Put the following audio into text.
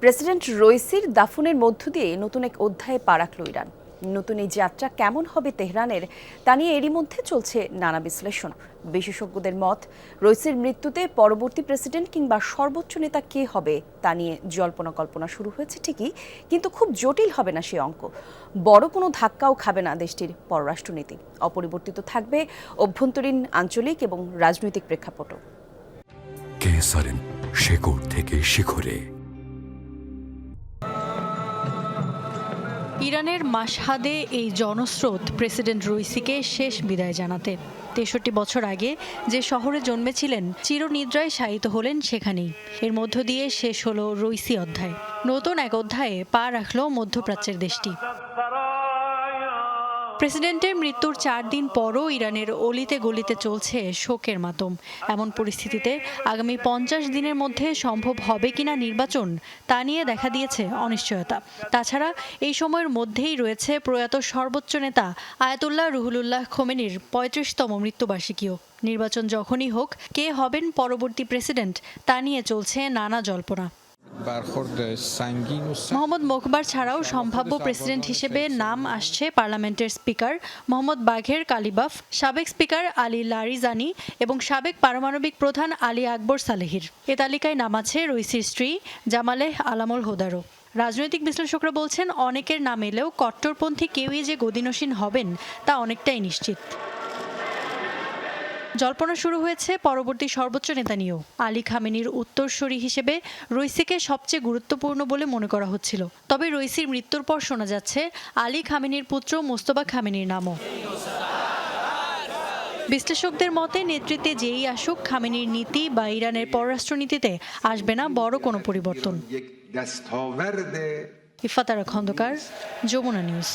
President রইসির দাফনের মধ্য দিয়ে নতুন এক অধ্যায়ে পা রাখল ইরান। নতুন এই যাত্রা কেমন হবে তেহরানের, তা নিয়ে এরই মধ্যে চলছে নানা বিশ্লেষণ। বিশেষজ্ঞদের মত, রইসির মৃত্যুতে পরবর্তী প্রেসিডেন্ট কিংবা সর্বোচ্চ নেতা কে হবে তা নিয়ে জল্পনা কল্পনা শুরু হয়েছে ঠিকই, কিন্তু খুব জটিল হবে না সে অঙ্ক। বড় কোনো ধাক্কাও খাবে না দেশটির পররাষ্ট্রনীতি। অপরিবর্তিত থাকবে অভ্যন্তরীণ, আঞ্চলিক এবং রাজনৈতিক প্রেক্ষাপটও। কেসারেন শেকড় থেকে শিখরে। ইরানের মাশহাদে এই জনস্রোত প্রেসিডেন্ট রইসিকে শেষ বিদায় জানাতে। ৬৩ বছর আগে যে শহরে জন্মেছিলেন, চিরনিদ্রায় শায়িত হলেন সেখানেই। এর মধ্য দিয়ে শেষ হলো রইসি অধ্যায়। নতুন এক অধ্যায়ে পা রাখল মধ্যপ্রাচ্যের দেশটি। প্রেসিডেন্টের মৃত্যুর ৪ দিন পরও ইরানের অলিতে গলিতে চলছে শোকের মাতম। এমন পরিস্থিতিতে আগামী ৫০ দিনের মধ্যে সম্ভব হবে কিনা নির্বাচন, তা নিয়ে দেখা দিয়েছে অনিশ্চয়তা। তাছাড়া এই সময়ের মধ্যেই রয়েছে প্রয়াত সর্বোচ্চ নেতা আয়াতুল্লাহ রুহুল্লাহ খোমেনির ৩৫তম মৃত্যুবার্ষিকীও। নির্বাচন যখনই হোক, কে হবেন পরবর্তী প্রেসিডেন্ট, তা নিয়ে চলছে নানা জল্পনা। মোহাম্মদ মোখবার ছাড়াও সম্ভাব্য প্রেসিডেন্ট হিসেবে নাম আসছে পার্লামেন্টের স্পিকার মোহাম্মদ বাঘের কালিবাফ, সাবেক স্পিকার আলী লারিজানি এবং সাবেক পারমাণবিক প্রধান আলী আকবর সালেহির। এ তালিকায় নাম আছে রইসির স্ত্রী জামালেহ আলামুল হুদারও। রাজনৈতিক বিশ্লেষকরা বলছেন, অনেকের নাম এলেও কট্টরপন্থী কেউই যে গদিনসীন হবেন তা অনেকটাই নিশ্চিত। জল্পনা শুরু হয়েছে পরবর্তী সর্বোচ্চ নেতা নিয়েও। আলী খামেনির উত্তরসূরি হিসেবে রইসিকে সবচেয়ে গুরুত্বপূর্ণ বলে মনে করা হচ্ছিল। তবে রইসির মৃত্যুর পর শোনা যাচ্ছে আলী খামেনির পুত্র মোস্তফা খামেনির নামও। বিশ্লেষকদের মতে, নেতৃত্বে যেই আসুক, খামেনির নীতি বা ইরানের পররাষ্ট্রনীতিতে আসবে না বড় কোনো পরিবর্তন। ইফাতারা খন্দকার, যমুনা নিউজ।